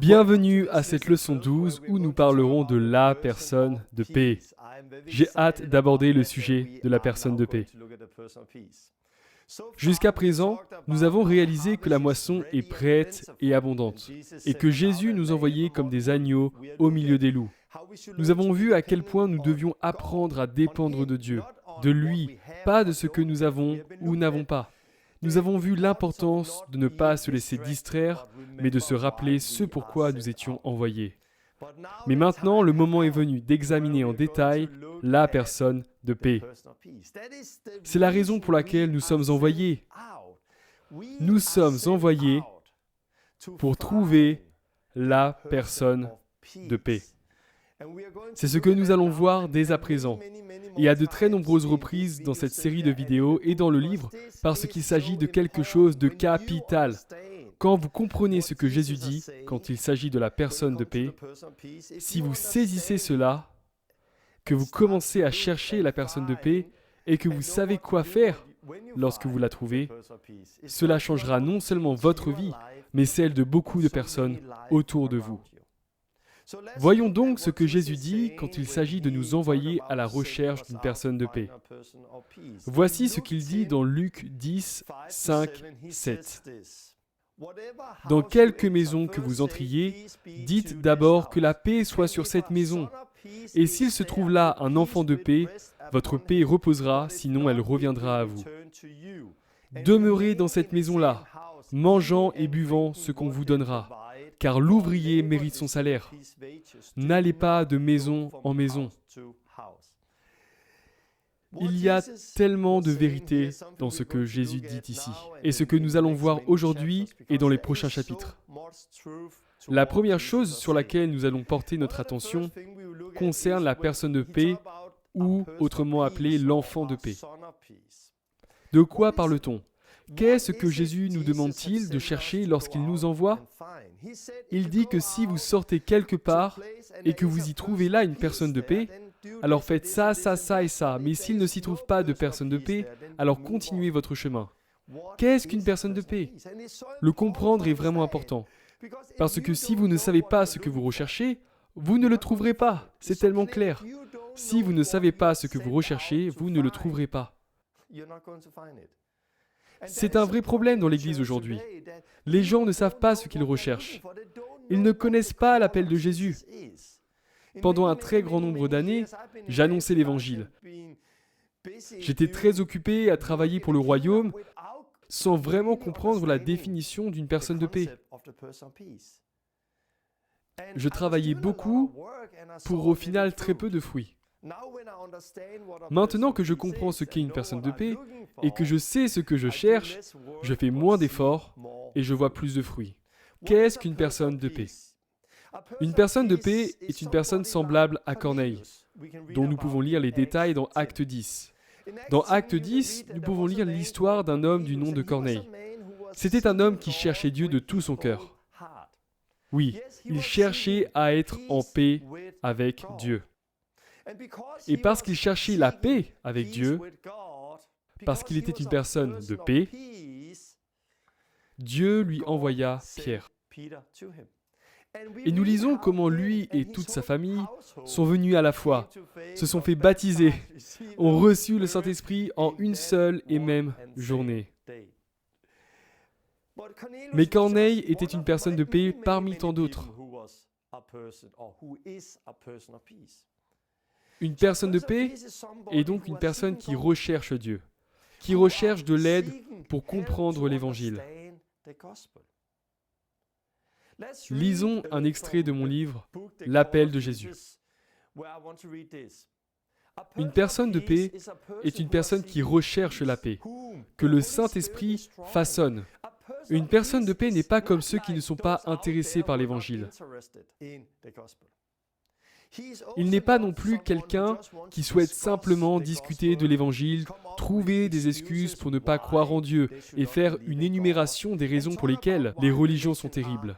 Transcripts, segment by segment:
Bienvenue à cette leçon 12 où nous parlerons de la personne de paix. J'ai hâte d'aborder le sujet de la personne de paix. Jusqu'à présent, nous avons réalisé que la moisson est prête et abondante, et que Jésus nous envoyait comme des agneaux au milieu des loups. Nous avons vu à quel point nous devions apprendre à dépendre de Dieu, de lui, pas de ce que nous avons ou n'avons pas. Nous avons vu l'importance de ne pas se laisser distraire, mais de se rappeler ce pourquoi nous étions envoyés. Mais maintenant, le moment est venu d'examiner en détail la personne de paix. C'est la raison pour laquelle nous sommes envoyés. Nous sommes envoyés pour trouver la personne de paix. C'est ce que nous allons voir dès à présent, et à de très nombreuses reprises dans cette série de vidéos et dans le livre, parce qu'il s'agit de quelque chose de capital. Quand vous comprenez ce que Jésus dit quand il s'agit de la personne de paix, si vous saisissez cela, que vous commencez à chercher la personne de paix et que vous savez quoi faire lorsque vous la trouvez, cela changera non seulement votre vie, mais celle de beaucoup de personnes autour de vous. Voyons donc ce que Jésus dit quand il s'agit de nous envoyer à la recherche d'une personne de paix. Voici ce qu'il dit dans Luc 10, 5, 7. Dans quelque maison que vous entriez, dites d'abord que la paix soit sur cette maison. Et s'il se trouve là un enfant de paix, votre paix reposera, sinon elle reviendra à vous. Demeurez dans cette maison-là, mangeant et buvant ce qu'on vous donnera, car l'ouvrier mérite son salaire. N'allez pas de maison en maison. Il y a tellement de vérité dans ce que Jésus dit ici, et ce que nous allons voir aujourd'hui et dans les prochains chapitres. La première chose sur laquelle nous allons porter notre attention concerne la personne de paix, ou autrement appelée l'enfant de paix. De quoi parle-t-on ? Qu'est-ce que Jésus nous demande-t-il de chercher lorsqu'il nous envoie ? Il dit que si vous sortez quelque part et que vous y trouvez là une personne de paix, alors faites ça, ça, ça et ça. Mais s'il ne s'y trouve pas de personne de paix, alors continuez votre chemin. Qu'est-ce qu'une personne de paix ? Le comprendre est vraiment important. Parce que si vous ne savez pas ce que vous recherchez, vous ne le trouverez pas. C'est tellement clair. Si vous ne savez pas ce que vous recherchez, vous ne le trouverez pas. C'est un vrai problème dans l'Église aujourd'hui. Les gens ne savent pas ce qu'ils recherchent. Ils ne connaissent pas l'appel de Jésus. Pendant un très grand nombre d'années, j'annonçais l'Évangile. J'étais très occupé à travailler pour le royaume sans vraiment comprendre la définition d'une personne de paix. Je travaillais beaucoup pour au final très peu de fruits. Maintenant que je comprends ce qu'est une personne de paix et que je sais ce que je cherche, je fais moins d'efforts et je vois plus de fruits. Qu'est-ce qu'une personne de paix ? Une personne de paix est une personne semblable à Corneille, dont nous pouvons lire les détails dans Acte 10. Dans Acte 10, nous pouvons lire l'histoire d'un homme du nom de Corneille. C'était un homme qui cherchait Dieu de tout son cœur. Oui, il cherchait à être en paix avec Dieu. Et parce qu'il cherchait la paix avec Dieu, parce qu'il était une personne de paix, Dieu lui envoya Pierre. Et nous lisons comment lui et toute sa famille sont venus à la foi, se sont fait baptiser, ont reçu le Saint-Esprit en une seule et même journée. Mais Corneille était une personne de paix parmi tant d'autres. Une personne de paix est donc une personne qui recherche Dieu, qui recherche de l'aide pour comprendre l'Évangile. Lisons un extrait de mon livre, L'appel de Jésus. Une personne de paix est une personne qui recherche la paix, que le Saint-Esprit façonne. Une personne de paix n'est pas comme ceux qui ne sont pas intéressés par l'Évangile. Il n'est pas non plus quelqu'un qui souhaite simplement discuter de l'Évangile, trouver des excuses pour ne pas croire en Dieu et faire une énumération des raisons pour lesquelles les religions sont terribles.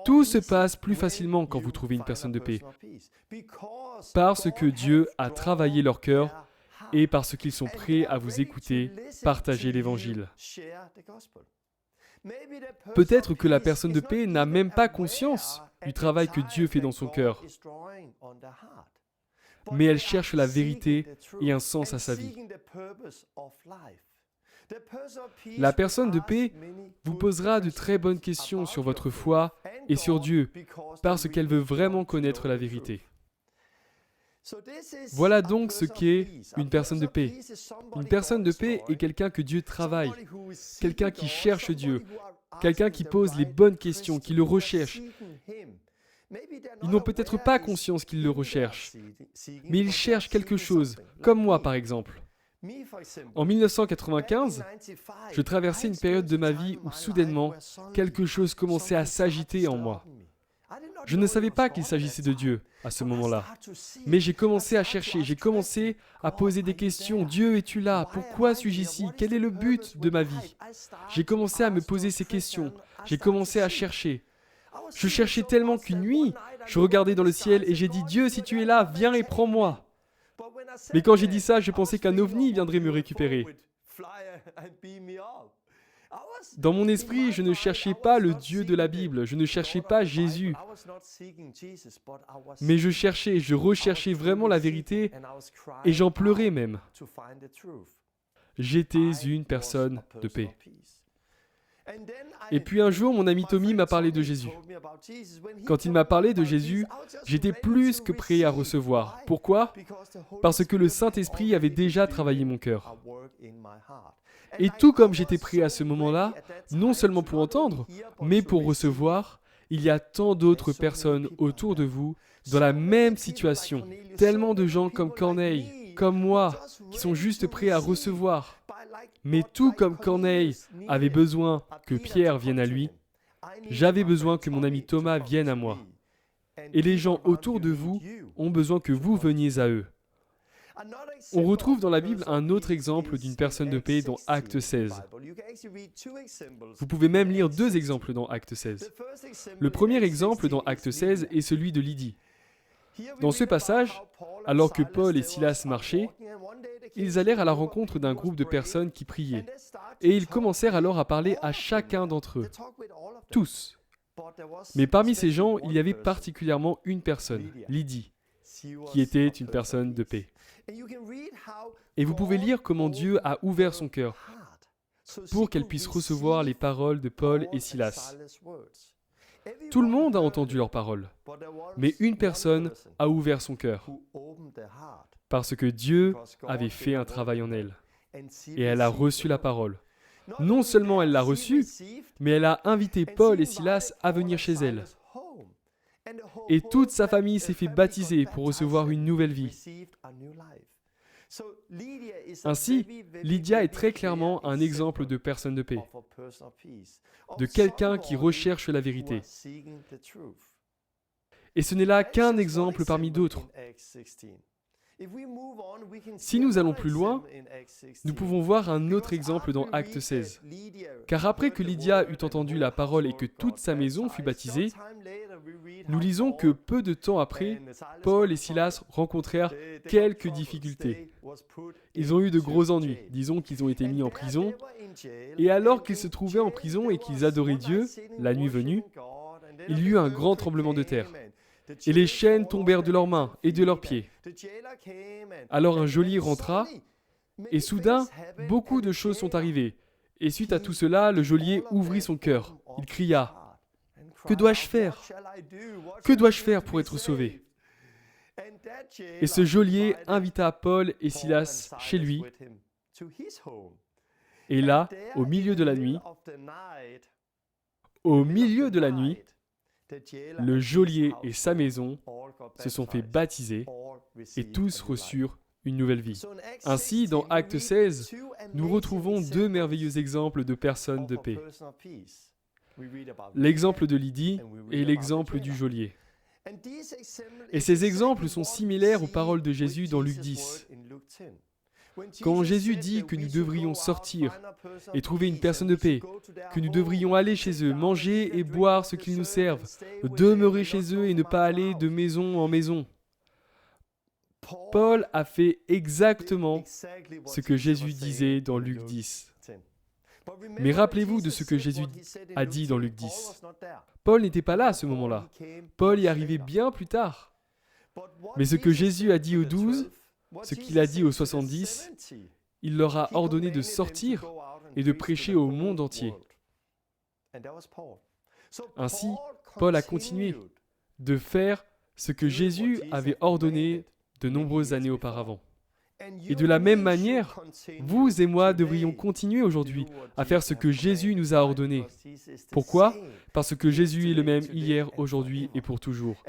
Tout se passe plus facilement quand vous trouvez une personne de paix, parce que Dieu a travaillé leur cœur et parce qu'ils sont prêts à vous écouter, partager l'Évangile. Peut-être que la personne de paix n'a même pas conscience du travail que Dieu fait dans son cœur, mais elle cherche la vérité et un sens à sa vie. La personne de paix vous posera de très bonnes questions sur votre foi et sur Dieu, parce qu'elle veut vraiment connaître la vérité. Voilà donc ce qu'est une personne de paix. Une personne de paix est quelqu'un que Dieu travaille, quelqu'un qui cherche Dieu, quelqu'un qui pose les bonnes questions, qui le recherche. Ils n'ont peut-être pas conscience qu'ils le recherchent, mais ils cherchent quelque chose, comme moi par exemple. En 1995, je traversais une période de ma vie où soudainement, quelque chose commençait à s'agiter en moi. Je ne savais pas qu'il s'agissait de Dieu à ce moment-là, mais j'ai commencé à chercher, j'ai commencé à poser des questions. Dieu, es-tu là? Pourquoi suis-je ici? Quel est le but de ma vie? J'ai commencé à me poser ces questions, j'ai commencé à chercher. Je cherchais tellement qu'une nuit, je regardais dans le ciel et j'ai dit, Dieu, si tu es là, viens et prends-moi. Mais quand j'ai dit ça, je pensais qu'un ovni viendrait me récupérer. Dans mon esprit, je ne cherchais pas le Dieu de la Bible, je ne cherchais pas Jésus, mais je recherchais vraiment la vérité et j'en pleurais même. J'étais une personne de paix. Et puis un jour, mon ami Tommy m'a parlé de Jésus. Quand il m'a parlé de Jésus, j'étais plus que prêt à recevoir. Pourquoi? Parce que le Saint-Esprit avait déjà travaillé mon cœur. Et tout comme j'étais prêt à ce moment-là, non seulement pour entendre, mais pour recevoir, il y a tant d'autres personnes autour de vous dans la même situation. Tellement de gens comme Corneille, comme moi, qui sont juste prêts à recevoir. Mais tout comme Corneille avait besoin que Pierre vienne à lui, j'avais besoin que mon ami Thomas vienne à moi. Et les gens autour de vous ont besoin que vous veniez à eux. On retrouve dans la Bible un autre exemple d'une personne de paix dans Acte 16. Vous pouvez même lire deux exemples dans Acte 16. Le premier exemple dans Acte 16 est celui de Lydie. Dans ce passage, alors que Paul et Silas marchaient, ils allèrent à la rencontre d'un groupe de personnes qui priaient. Et ils commencèrent alors à parler à chacun d'entre eux. Tous. Mais parmi ces gens, il y avait particulièrement une personne, Lydie, qui était une personne de paix. Et vous pouvez lire comment Dieu a ouvert son cœur pour qu'elle puisse recevoir les paroles de Paul et Silas. Tout le monde a entendu leurs paroles, mais une personne a ouvert son cœur parce que Dieu avait fait un travail en elle et elle a reçu la parole. Non seulement elle l'a reçue, mais elle a invité Paul et Silas à venir chez elle. Et toute sa famille s'est fait baptiser pour recevoir une nouvelle vie. Ainsi, Lydia est très clairement un exemple de personne de paix, de quelqu'un qui recherche la vérité. Et ce n'est là qu'un exemple parmi d'autres. Si nous allons plus loin, nous pouvons voir un autre exemple dans Acte 16. Car après que Lydia eut entendu la parole et que toute sa maison fut baptisée, nous lisons que peu de temps après, Paul et Silas rencontrèrent quelques difficultés. Ils ont eu de gros ennuis, disons qu'ils ont été mis en prison, et alors qu'ils se trouvaient en prison et qu'ils adoraient Dieu, la nuit venue, il y eut un grand tremblement de terre. Et les chaînes tombèrent de leurs mains et de leurs pieds. Alors un geôlier rentra, et soudain, beaucoup de choses sont arrivées. Et suite à tout cela, le geôlier ouvrit son cœur. Il cria, « Que dois-je faire? Que dois-je faire pour être sauvé ?» Et ce geôlier invita Paul et Silas chez lui. Et là, au milieu de la nuit, le geôlier et sa maison se sont fait baptiser et tous reçurent une nouvelle vie. Ainsi, dans Acte 16, nous retrouvons deux merveilleux exemples de personnes de paix. L'exemple de Lydie et l'exemple du geôlier. Et ces exemples sont similaires aux paroles de Jésus dans Luc 10. Quand Jésus dit que nous devrions sortir et trouver une personne de paix, que nous devrions aller chez eux, manger et boire ce qu'ils nous servent, demeurer chez eux et ne pas aller de maison en maison, Paul a fait exactement ce que Jésus disait dans Luc 10. Mais rappelez-vous de ce que Jésus a dit dans Luc 10. Paul n'était pas là à ce moment-là. Paul y arrivait bien plus tard. Mais ce que Jésus a dit aux 12, ce qu'il a dit aux 70, il leur a ordonné de sortir et de prêcher au monde entier. Ainsi, Paul a continué de faire ce que Jésus avait ordonné de nombreuses années auparavant. Et de la même manière, vous et moi devrions continuer aujourd'hui à faire ce que Jésus nous a ordonné. Pourquoi ? Parce que Jésus est le même hier, aujourd'hui et pour toujours.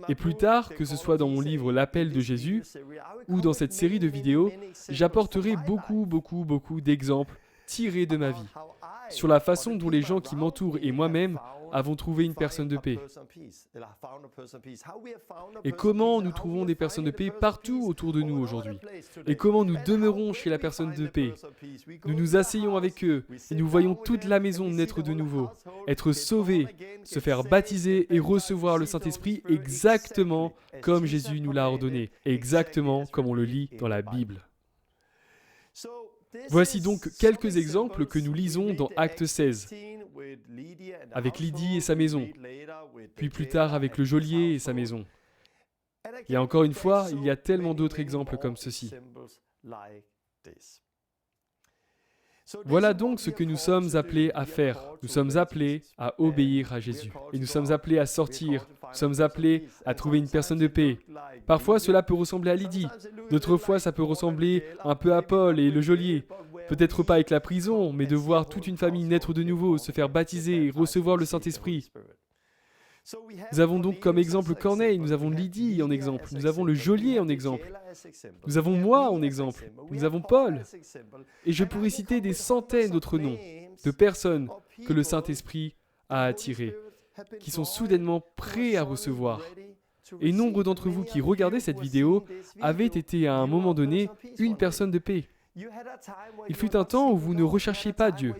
Et plus tard, que ce soit dans mon livre L'appel de Jésus ou dans cette série de vidéos, j'apporterai beaucoup d'exemples tirés de ma vie sur la façon dont les gens qui m'entourent et moi-même avons trouvé une personne de paix. Et comment nous trouvons des personnes de paix partout autour de nous aujourd'hui. Et comment nous demeurons chez la personne de paix. Nous nous asseyons avec eux et nous voyons toute la maison naître de nouveau, être sauvés, se faire baptiser et recevoir le Saint-Esprit exactement comme Jésus nous l'a ordonné, exactement comme on le lit dans la Bible. Voici donc quelques exemples que nous lisons dans Acte 16, avec Lydie et sa maison, puis plus tard avec le geôlier et sa maison. Et encore une fois, il y a tellement d'autres exemples comme ceci. Voilà donc ce que nous sommes appelés à faire. Nous sommes appelés à obéir à Jésus. Et nous sommes appelés à sortir. Nous sommes appelés à trouver une personne de paix. Parfois, cela peut ressembler à Lydie. D'autres fois, ça peut ressembler un peu à Paul et le geôlier. Peut-être pas avec la prison, mais de voir toute une famille naître de nouveau, se faire baptiser et recevoir le Saint-Esprit. Nous avons donc comme exemple Corneille, nous avons Lydie en exemple, nous avons le geôlier en exemple, nous avons moi en exemple, nous avons Paul. Et je pourrais citer des centaines d'autres noms de personnes que le Saint-Esprit a attirées, qui sont soudainement prêts à recevoir. Et nombre d'entre vous qui regardez cette vidéo avaient été à un moment donné une personne de paix. Il fut un temps où vous ne recherchiez pas Dieu,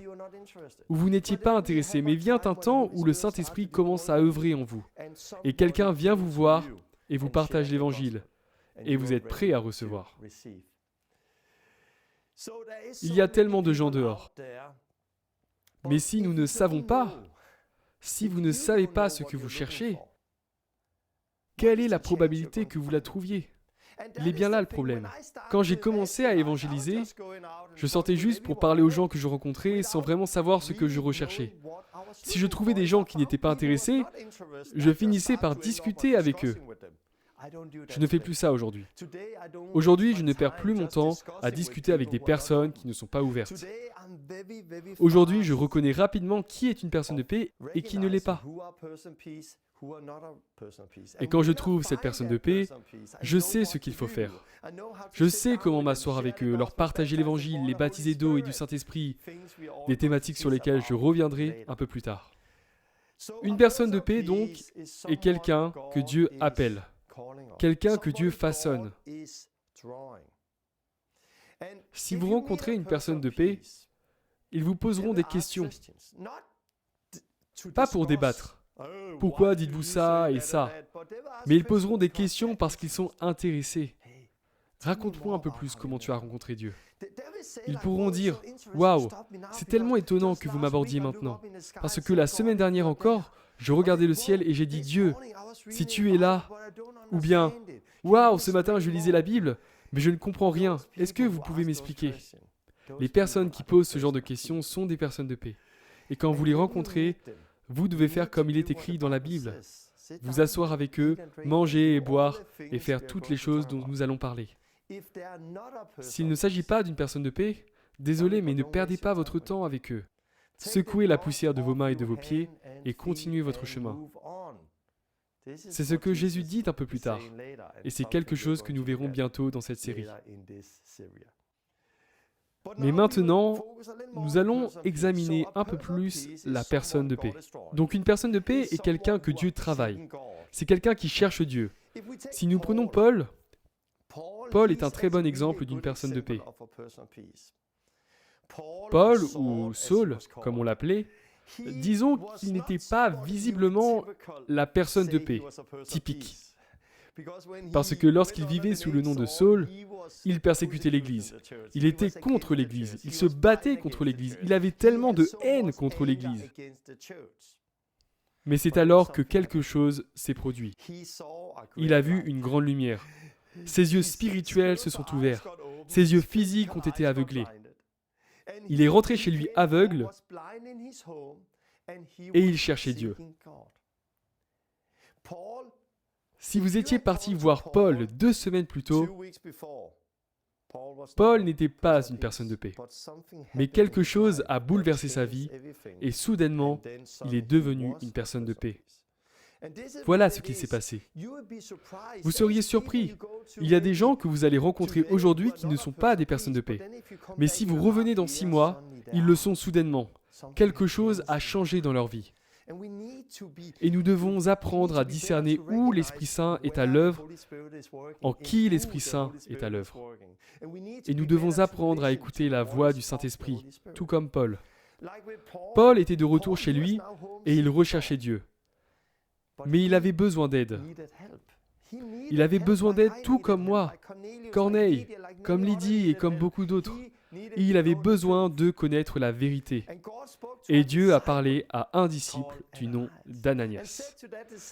où vous n'étiez pas intéressé, mais vient un temps où le Saint-Esprit commence à œuvrer en vous. Et quelqu'un vient vous voir et vous partage l'Évangile, et vous êtes prêt à recevoir. Il y a tellement de gens dehors. Mais si nous ne savons pas, si vous ne savez pas ce que vous cherchez, quelle est la probabilité que vous la trouviez ? Il est bien là le problème. Quand j'ai commencé à évangéliser, je sortais juste pour parler aux gens que je rencontrais sans vraiment savoir ce que je recherchais. Si je trouvais des gens qui n'étaient pas intéressés, je finissais par discuter avec eux. Je ne fais plus ça aujourd'hui. Aujourd'hui, je ne perds plus mon temps à discuter avec des personnes qui ne sont pas ouvertes. Aujourd'hui, je reconnais rapidement qui est une personne de paix et qui ne l'est pas. Et quand je trouve cette personne de paix, je sais ce qu'il faut faire. Je sais comment m'asseoir avec eux, leur partager l'Évangile, les baptiser d'eau et du Saint-Esprit, des thématiques sur lesquelles je reviendrai un peu plus tard. Une personne de paix, donc, est quelqu'un que Dieu appelle, quelqu'un que Dieu façonne. Si vous rencontrez une personne de paix, ils vous poseront des questions, pas pour débattre. Pourquoi dites-vous ça et ça ? Mais ils poseront des questions parce qu'ils sont intéressés. Raconte-moi un peu plus comment tu as rencontré Dieu. Ils pourront dire « Waouh, c'est tellement étonnant que vous m'abordiez maintenant. Parce que la semaine dernière encore, je regardais le ciel et j'ai dit « Dieu, si tu es là » ou bien « Waouh, ce matin je lisais la Bible, mais je ne comprends rien. Est-ce que vous pouvez m'expliquer ?» Les personnes qui posent ce genre de questions sont des personnes de paix. Et quand vous les rencontrez, vous devez faire comme il est écrit dans la Bible. Vous asseoir avec eux, manger et boire et faire toutes les choses dont nous allons parler. S'il ne s'agit pas d'une personne de paix, désolé, mais ne perdez pas votre temps avec eux. Secouez la poussière de vos mains et de vos pieds et continuez votre chemin. C'est ce que Jésus dit un peu plus tard. Et c'est quelque chose que nous verrons bientôt dans cette série. Mais maintenant, nous allons examiner un peu plus la personne de paix. Donc une personne de paix est quelqu'un que Dieu travaille. C'est quelqu'un qui cherche Dieu. Si nous prenons Paul, Paul est un très bon exemple d'une personne de paix. Paul, ou Saul, comme on l'appelait, disons qu'il n'était pas visiblement la personne de paix, typique. Parce que lorsqu'il vivait sous le nom de Saul, il persécutait l'Église. Il était contre l'Église. Il se battait contre l'Église. Il avait tellement de haine contre l'Église. Mais c'est alors que quelque chose s'est produit. Il a vu une grande lumière. Ses yeux spirituels se sont ouverts. Ses yeux physiques ont été aveuglés. Il est rentré chez lui aveugle et il cherchait Dieu. Si vous étiez parti voir Paul 2 semaines plus tôt, Paul n'était pas une personne de paix. Mais quelque chose a bouleversé sa vie et soudainement, il est devenu une personne de paix. Voilà ce qui s'est passé. Vous seriez surpris. Il y a des gens que vous allez rencontrer aujourd'hui qui ne sont pas des personnes de paix. Mais si vous revenez dans 6 mois, ils le sont soudainement. Quelque chose a changé dans leur vie. Et nous devons apprendre à discerner où l'Esprit Saint est à l'œuvre, en qui l'Esprit Saint est à l'œuvre. Et nous devons apprendre à écouter la voix du Saint-Esprit, tout comme Paul. Paul était de retour chez lui et il recherchait Dieu. Mais il avait besoin d'aide. Il avait besoin d'aide tout comme moi, Corneille, comme Lydie et comme beaucoup d'autres. Il avait besoin de connaître la vérité. Et Dieu a parlé à un disciple du nom d'Ananias.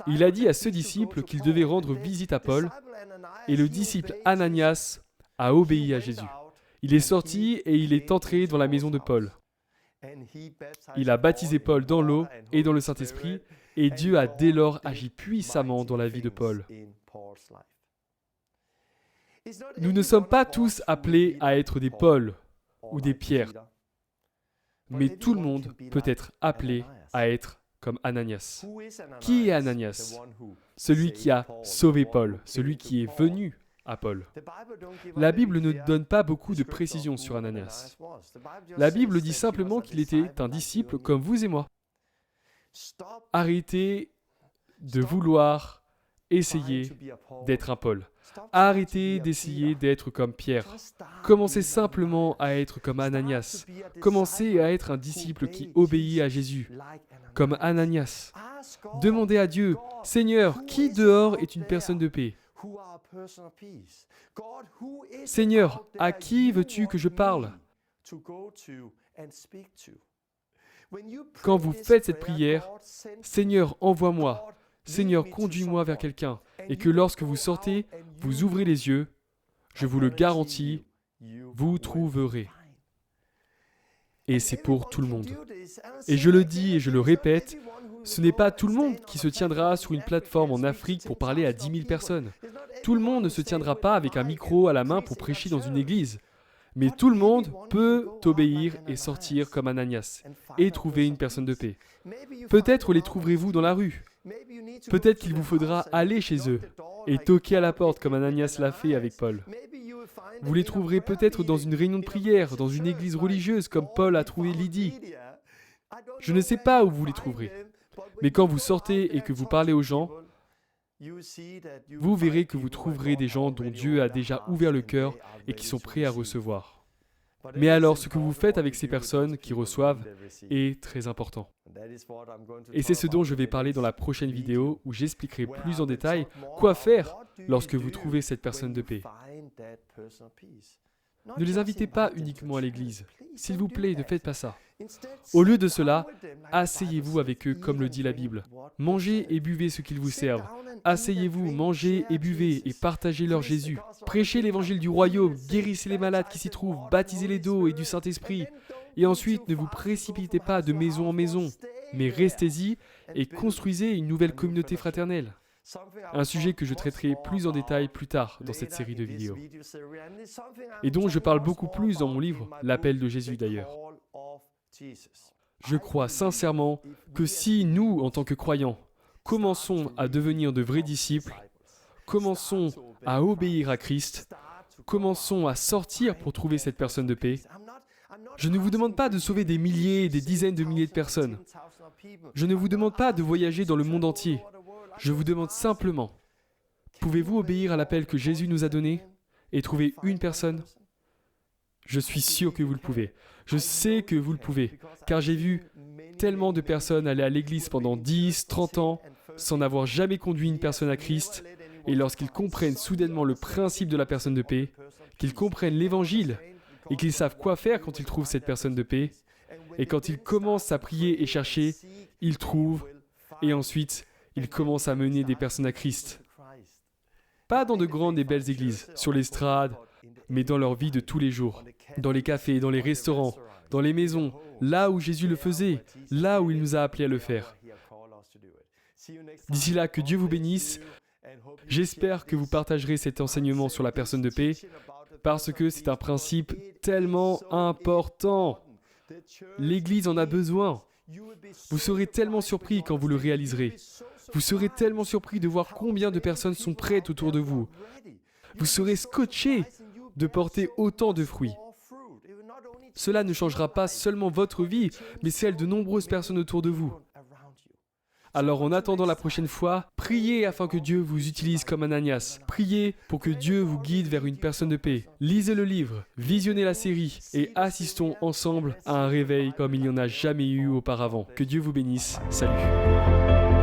Il a dit à ce disciple qu'il devait rendre visite à Paul, et le disciple Ananias a obéi à Jésus. Il est sorti et il est entré dans la maison de Paul. Il a baptisé Paul dans l'eau et dans le Saint-Esprit, et Dieu a dès lors agi puissamment dans la vie de Paul. Nous ne sommes pas tous appelés à être des Pauls ou des Pierres, mais tout le monde peut être appelé à être comme Ananias. Qui est Ananias? Celui qui a sauvé Paul, celui qui est venu à Paul. La Bible ne donne pas beaucoup de précisions sur Ananias. La Bible dit simplement qu'il était un disciple comme vous et moi. Arrêtez de vouloir essayer d'être un Paul. Arrêtez d'essayer d'être comme Pierre. Commencez simplement à être comme Ananias. Commencez à être un disciple qui obéit à Jésus, comme Ananias. Demandez à Dieu, Seigneur, qui dehors est une personne de paix? Seigneur, à qui veux-tu que je parle? Quand vous faites cette prière, Seigneur, envoie-moi. Seigneur, conduis-moi vers quelqu'un. Et que lorsque vous sortez, vous ouvrez les yeux, je vous le garantis, vous trouverez. Et c'est pour tout le monde. Et je le dis et je le répète, ce n'est pas tout le monde qui se tiendra sur une plateforme en Afrique pour parler à 10 000 personnes. Tout le monde ne se tiendra pas avec un micro à la main pour prêcher dans une église. Mais tout le monde peut obéir et sortir comme Ananias et trouver une personne de paix. Peut-être les trouverez-vous dans la rue. Peut-être qu'il vous faudra aller chez eux et toquer à la porte comme Ananias l'a fait avec Paul. Vous les trouverez peut-être dans une réunion de prière, dans une église religieuse comme Paul a trouvé Lydie. Je ne sais pas où vous les trouverez. Mais quand vous sortez et que vous parlez aux gens, vous verrez que vous trouverez des gens dont Dieu a déjà ouvert le cœur et qui sont prêts à recevoir. Mais alors, ce que vous faites avec ces personnes qui reçoivent est très important. Et c'est ce dont je vais parler dans la prochaine vidéo où j'expliquerai plus en détail quoi faire lorsque vous trouvez cette personne de paix. Ne les invitez pas uniquement à l'église. S'il vous plaît, ne faites pas ça. Au lieu de cela, asseyez-vous avec eux comme le dit la Bible. Mangez et buvez ce qu'ils vous servent. Asseyez-vous, mangez et buvez et partagez leur Jésus. Prêchez l'évangile du royaume, guérissez les malades qui s'y trouvent, baptisez-les d'eau et du Saint-Esprit. Et ensuite, ne vous précipitez pas de maison en maison, mais restez-y et construisez une nouvelle communauté fraternelle. Un sujet que je traiterai plus en détail plus tard dans cette série de vidéos. Et dont je parle beaucoup plus dans mon livre, L'appel de Jésus d'ailleurs. Je crois sincèrement que si nous, en tant que croyants, commençons à devenir de vrais disciples, commençons à obéir à Christ, commençons à sortir pour trouver cette personne de paix, je ne vous demande pas de sauver des milliers et des dizaines de milliers de personnes. Je ne vous demande pas de voyager dans le monde entier. Je vous demande simplement, pouvez-vous obéir à l'appel que Jésus nous a donné et trouver une personne? Je suis sûr que vous le pouvez. Je sais que vous le pouvez, car j'ai vu tellement de personnes aller à l'église pendant 10, 30 ans sans n'avoir jamais conduit une personne à Christ, Et lorsqu'ils comprennent soudainement le principe de la personne de paix, qu'ils comprennent l'Évangile et qu'ils savent quoi faire quand ils trouvent cette personne de paix, et quand ils commencent à prier et chercher, ils trouvent, et ensuite, ils commencent à mener des personnes à Christ. Pas dans de grandes et belles églises, sur l'estrade, mais dans leur vie de tous les jours, dans les cafés, dans les restaurants, dans les maisons, là où Jésus le faisait, là où il nous a appelés à le faire. D'ici là, que Dieu vous bénisse. J'espère que vous partagerez cet enseignement sur la personne de paix, parce que c'est un principe tellement important. L'Église en a besoin. Vous serez tellement surpris quand vous le réaliserez. Vous serez tellement surpris de voir combien de personnes sont prêtes autour de vous. Vous serez scotché de porter autant de fruits. Cela ne changera pas seulement votre vie, mais celle de nombreuses personnes autour de vous. Alors en attendant la prochaine fois, priez afin que Dieu vous utilise comme Ananias. Priez pour que Dieu vous guide vers une personne de paix. Lisez le livre, visionnez la série et assistons ensemble à un réveil comme il n'y en a jamais eu auparavant. Que Dieu vous bénisse. Salut.